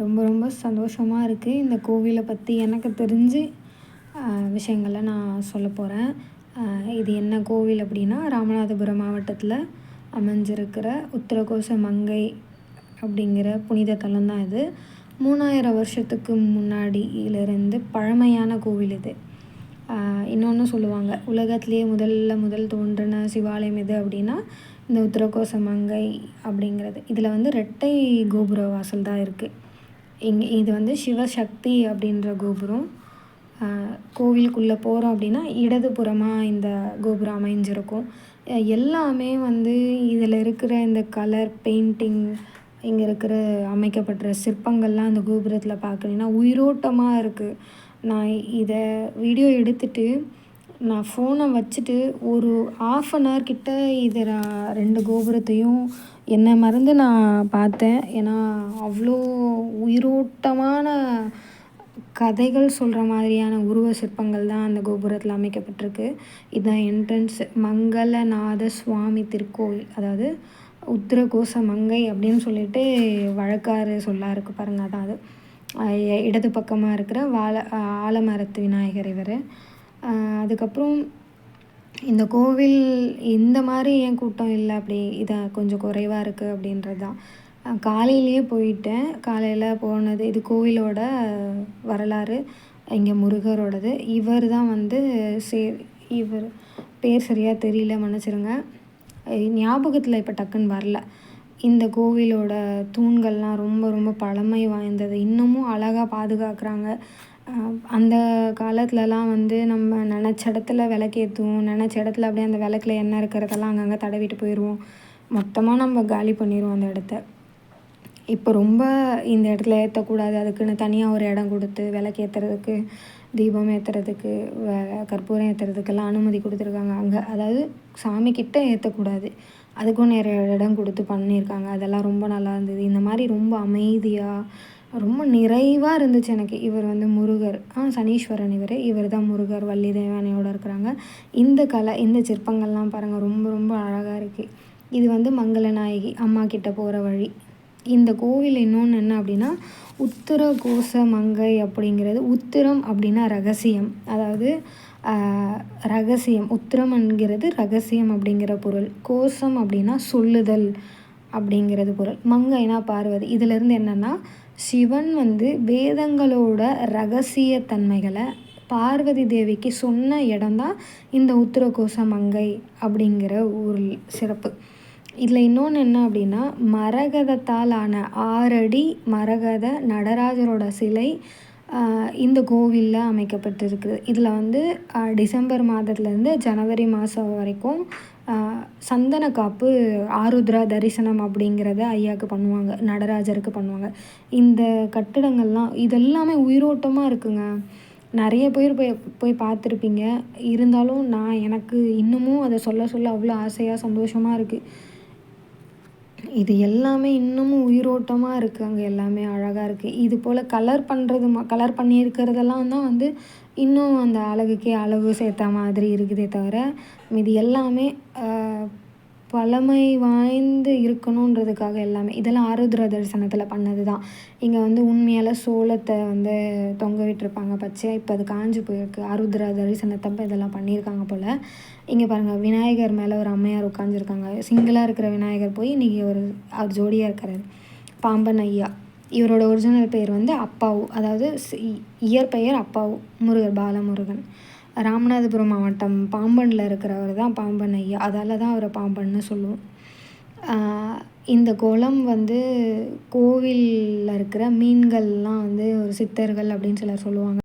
ரொம்ப ரொம்ப சந்தோஷமா இருக்குது. இந்த கோவில பற்றி எனக்கு தெரிஞ்சு விஷயங்கள நான் சொல்லப் போகிறேன். இது என்ன கோவில் அப்படின்னா, ராமநாதபுரம் மாவட்டத்தில் அமைஞ்சிருக்கிற உத்திரகோச மங்கை அப்படிங்கிற புனித தலம் தான் இது. 3000 வருஷத்துக்கு முன்னாடியிலிருந்து பழமையான கோவில் இது. இன்னொன்று சொல்லுவாங்க, உலகத்திலேயே முதல் தோன்றின சிவாலயம் எது அப்படின்னா இந்த உத்திரகோச மங்கை அப்படிங்கிறது. இதில் வந்து ரெட்டை கோபுர வாசல் தான் இருக்குது. இது வந்து சிவசக்தி அப்படின்ற கோபுரம். கோவிலுக்குள்ளே போகிறோம் அப்படின்னா இடதுபுறமாக இந்த கோபுரம் அமைஞ்சிருக்கும். எல்லாமே வந்து இதில் இருக்கிற இந்த கலர் பெயிண்டிங், இங்கே இருக்கிற அமைக்கப்பட்ட சிற்பங்கள்லாம் அந்த கோபுரத்தில் பார்க்குறீங்கன்னா உயிரோட்டமாக இருக்குது. நான் இதை வீடியோ எடுத்துகிட்டு நான் ஃபோனை வச்சுட்டு ஒரு 1/2 hour கிட்ட இதை நான் 2 கோபுரத்தையும் என்னை மறந்து நான் பார்த்தேன். ஏன்னா அவ்வளோ உயிரோட்டமான கதைகள் சொல்கிற மாதிரியான உருவ சிற்பங்கள் தான் அந்த கோபுரத்தில் அமைக்கப்பட்டிருக்கு. இதுதான் என்ட்ரன்ஸ். மங்களநாத சுவாமி திருக்கோவில், அதாவது உத்திரகோச மங்கை அப்படின்னு சொல்லிட்டு வழக்காறு சொல்லாக இருக்குது பாருங்கள். அதான் அது இடது பக்கமாக இருக்கிற ஆலமரத்து விநாயகர் இவர். அதுக்கப்புறம் இந்த கோவில் இந்த மாதிரி ஏன் கூட்டம் இல்லை, அப்படி இதை கொஞ்சம் குறைவாக இருக்குது அப்படின்றது தான். காலையிலேயே போயிட்டேன். காலையில் போனது, இது கோவிலோட வரலாறு, இங்கே முருகரோடது. இவர் தான் வந்து இவர் பேர் சரியாக தெரியல, மன்னிச்சிருங்க, ஞாபகத்தில் இப்போ டக்குன்னு வரல. இந்த கோவிலோட தூண்கள்லாம் ரொம்ப ரொம்ப பழமை வாய்ந்தது. இன்னமும் அழகாக பாதுகாக்கிறாங்க. அந்த காலத்துலலாம் வந்து நம்ம நினச்ச இடத்துல விளக்கேற்றுவோம், நினச்ச இடத்துல அப்படியே அந்த விளக்குல எண்ணெய் இருக்கிறதெல்லாம் அங்கங்கே தடவிட்டு போயிடுவோம். மொத்தமாக நம்ம காலி பண்ணிடுவோம் அந்த இடத்த. இப்போ ரொம்ப இந்த இடத்துல ஏற்றக்கூடாது, அதுக்குன்னு தனியாக ஒரு இடம் கொடுத்து விளக்கு ஏற்றுறதுக்கு, தீபம் ஏற்றுறதுக்கு, கற்பூரம் ஏற்றுறதுக்கெல்லாம் அனுமதி கொடுத்துருக்காங்க அங்கே. அதாவது சாமிக்கிட்ட ஏற்றக்கூடாது, அதுக்கும் நிறைய இடம் கொடுத்து பண்ணியிருக்காங்க. அதெல்லாம் ரொம்ப நல்லா இருந்தது. இந்த மாதிரி ரொம்ப அமைதியாக ரொம்ப நிறைவாக இருந்துச்சு எனக்கு. இவர் வந்து முருகர், சனீஸ்வரன் இவர் தான் முருகர், வள்ளி தேவானையோடு இருக்கிறாங்க. இந்த சிற்பங்கள்லாம் பாருங்கள், ரொம்ப ரொம்ப அழகாக இருக்குது. இது வந்து மங்களநாயகி அம்மா கிட்ட போகிற வழி. இந்த கோவில் இன்னொன்று என்ன அப்படின்னா, உத்திரகோச மங்கை அப்படிங்கிறது, உத்திரம் அப்படின்னா ரகசியம், அதாவது ரகசியம். உத்திரம் என்கிறது ரகசியம் அப்படிங்கிற பொருள். கோசம் அப்படின்னா சொல்லுதல் அப்படிங்கிறது பொருள். மங்கைனா பார்வதி. இதிலேருந்து என்னென்னா, சிவன் வந்து வேதங்களோட ரகசியத்தன்மைகளை பார்வதி தேவிக்கு சொன்ன இடம்தான் இந்த உத்திரகோச மங்கை அப்படிங்கிற ஒரு சிறப்பு. இதில் இன்னொன்று என்ன அப்படின்னா, மரகதத்தால் ஆன 6 அடி மரகத நடராஜரோட சிலை இந்த கோவிலில் அமைக்கப்பட்டிருக்குது. இதில் வந்து டிசம்பர் மாதத்துலேருந்து ஜனவரி மாதம் வரைக்கும் சந்தன காப்பு, ஆருத்ரா தரிசனம் அப்படிங்கிறத ஐயாவுக்கு பண்ணுவாங்க, நடராஜருக்கு பண்ணுவாங்க. இந்த கட்டிடங்கள்லாம் இதெல்லாமே உயிரோட்டமாக இருக்குங்க. நிறைய பேர் போய் பார்த்துருப்பீங்க. இருந்தாலும் எனக்கு இன்னமும் அதை சொல்ல அவ்வளோ ஆசையாக சந்தோஷமாக இருக்குது. இது எல்லாமே இன்னமும் உயிரோட்டமாக இருக்குது. அங்கே எல்லாமே அழகாக இருக்குது. இது போல் கலர் பண்ணியிருக்கிறதெல்லாம் தான் வந்து இன்னும் அந்த அழகுக்கே அழகு சேர்த்த மாதிரி இருக்குதே தவிர, இது எல்லாமே பழமை வாய்ந்து இருக்கணுன்றதுக்காக எல்லாமே. இதெல்லாம் ஆருத்ரா தரிசனத்தில் பண்ணது தான். இங்கே வந்து உண்மையால் சோளத்தை வந்து தொங்க விட்டுருப்பாங்க பச்சையாக. இப்போ அது காஞ்சி போயிருக்கு. ஆருத்ரா தரிசனத்தப்போ இதெல்லாம் பண்ணியிருக்காங்க போல். இங்கே பாருங்கள், விநாயகர் மேலே ஒரு அம்மையார் உட்காந்துருக்காங்க. சிங்கிளாக இருக்கிற விநாயகர் போய் இன்றைக்கி அவர் ஜோடியாக இருக்கிறாரு, பாம்பன் ஐயா. இவரோட ஒரிஜினல் பேர் வந்து அப்பாவு, அதாவது இயற்பெயர் அப்பாவு, முருகர் பாலமுருகன். ராமநாதபுரம் மாவட்டம் பாம்பனில் இருக்கிறவர் தான் பாம்பன் ஐயா. அதால் தான் அவரை பாம்பன்னு சொல்லுவோம். இந்த குளம் வந்து கோவிலில் இருக்கிற மீன்கள்லாம் வந்து ஒரு சித்தர்கள் அப்படின்னு சிலர் சொல்லுவாங்க.